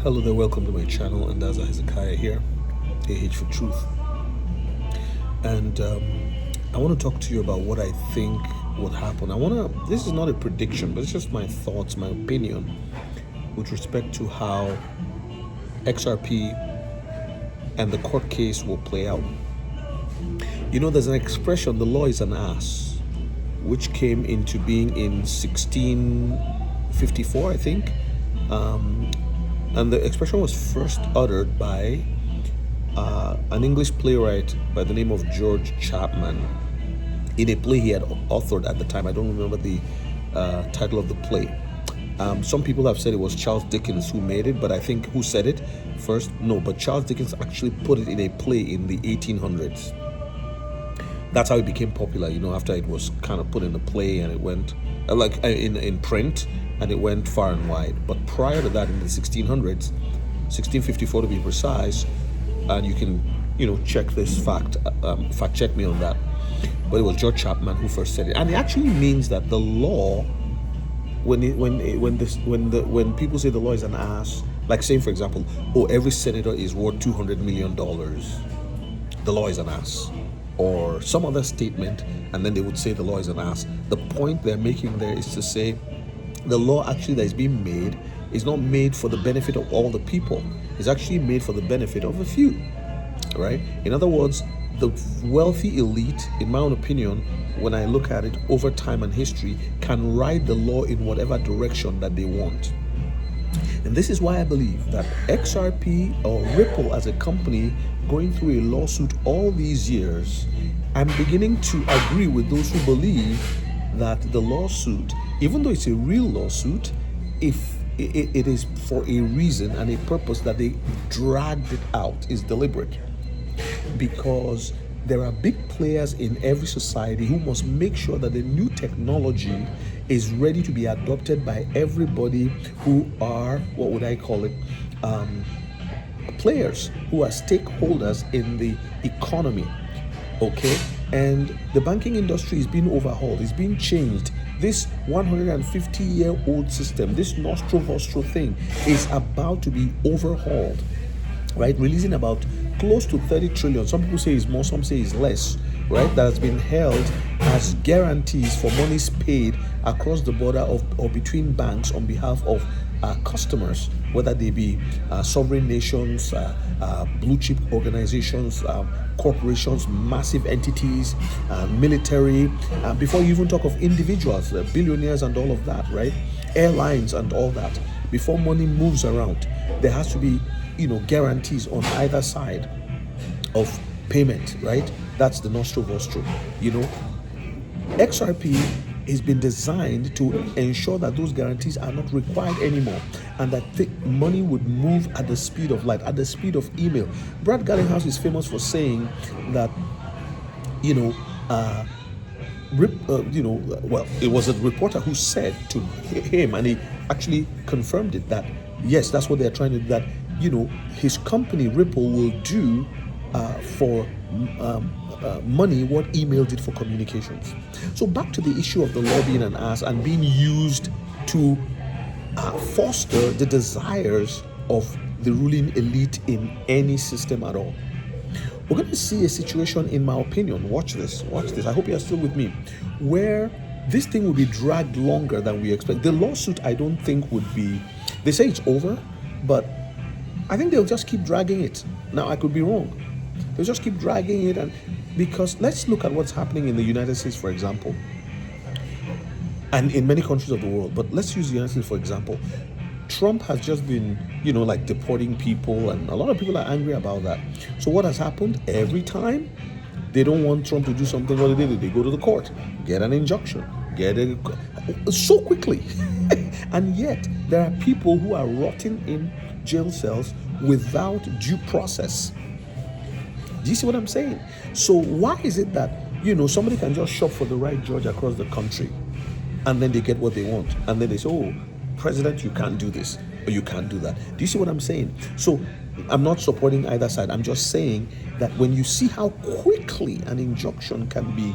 Hello there, welcome to my channel, and Daza Hezekiah here, AH for Truth. And I want to talk to you about what I think would happen. This is not a prediction, but it's just my thoughts, my opinion with respect to how XRP and the court case will play out. You know, there's an expression, the law is an ass, which came into being in 1654, I think. And the expression was first uttered by an English playwright by the name of George Chapman in a play he had authored at the time. I don't remember the title of the play. Some people have said it was Charles Dickens who made it, but I think who said it first? No, but Charles Dickens actually put it in a play in the 1800s. That's how it became popular, you know, after it was kind of put in a play and it went in print, and it went far and wide. But prior to that, in the 1600s, 1654 to be precise, and you can, check this fact check me on that. But it was George Chapman who first said it, and it actually means that the law, when people say the law is an ass, like saying, for example, every senator is worth $200 million, the law is an ass, or some other statement, and then they would say the law is an ass. The point they're making there is to say the law actually that is being made is not made for the benefit of all the people. It's actually made for the benefit of a few, right? In other words, the wealthy elite, in my own opinion, when I look at it over time and history, can write the law in whatever direction that they want. And this is why I believe that XRP or Ripple as a company going through a lawsuit all these years, I'm beginning to agree with those who believe that the lawsuit, even though it's a real lawsuit, if it is for a reason and a purpose that they dragged it out, is deliberate. Because there are big players in every society who must make sure that the new technology is ready to be adopted by everybody who are, what would I call it, players, who are stakeholders in the economy, okay? And the banking industry is being overhauled, it's being changed. This 150-year-old system, this nostro-vostro thing, is about to be overhauled, right? Releasing about close to 30 trillion. Some people say it's more, some say it's less, right? That has been held as guarantees for monies paid across the border or between banks on behalf of customers, whether they be sovereign nations, blue chip organizations, corporations, massive entities, military, before you even talk of individuals, billionaires and all of that, right? Airlines and all that. Before money moves around, there has to be, guarantees on either side of payment, right? That's the nostro vostro. XRP has been designed to ensure that those guarantees are not required anymore, and that money would move at the speed of light, at the speed of email. Brad Garlinghouse is famous for saying that, it was a reporter who said to him, and he actually confirmed it, that yes, that's what they're trying to do, that his company Ripple will do for money what email did for communications. So back to the issue of the law being an ass and being used to foster the desires of the ruling elite in any system at all. We're going to see a situation, in my opinion, watch this, I hope you're still with me, where this thing will be dragged longer than we expect. The lawsuit, I don't think would be, they say it's over, but I think they'll just keep dragging it. Now, I could be wrong. They'll just keep dragging it, and because let's look at what's happening in the United States, for example, and in many countries of the world, but let's use the United States for example. Trump has just been, deporting people, and a lot of people are angry about that. So what has happened? Every time they don't want Trump to do something, what do? They go to the court, get an injunction, so quickly. And yet, there are people who are rotting in jail cells without due process. Do you see what I'm saying? So why is it that, somebody can just shop for the right judge across the country, and then they get what they want, and then they say, President, you can't do this, or you can't do that. Do you see what I'm saying? So I'm not supporting either side. I'm just saying that when you see how quickly an injunction can be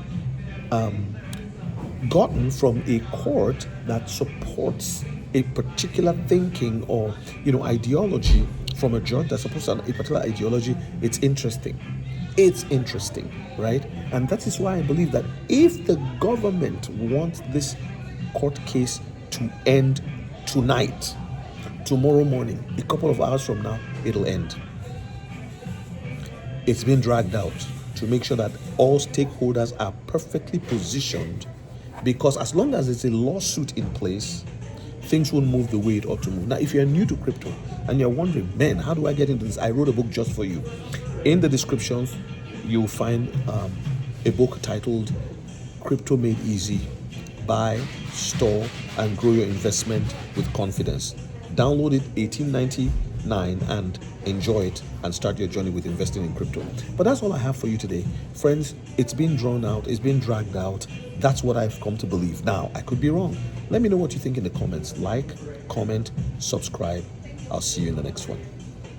gotten from a court that supports a particular thinking or ideology from a judge that's supposed to have a particular ideology, it's interesting. It's interesting, right? And that is why I believe that if the government wants this court case to end tonight, tomorrow morning, a couple of hours from now, it'll end. It's been dragged out to make sure that all stakeholders are perfectly positioned, because as long as there's a lawsuit in place, things won't move the way it ought to move. Now, if you're new to crypto and you're wondering, man, how do I get into this? I wrote a book just for you. In the descriptions, you'll find a book titled Crypto Made Easy: Buy, Store, and Grow Your Investment with Confidence. Download it $18.99 and enjoy it and start your journey with investing in crypto. But that's all I have for you today. Friends, it's been drawn out, it's been dragged out. That's what I've come to believe. Now, I could be wrong. Let me know what you think in the comments. Like, comment, subscribe. I'll see you in the next one.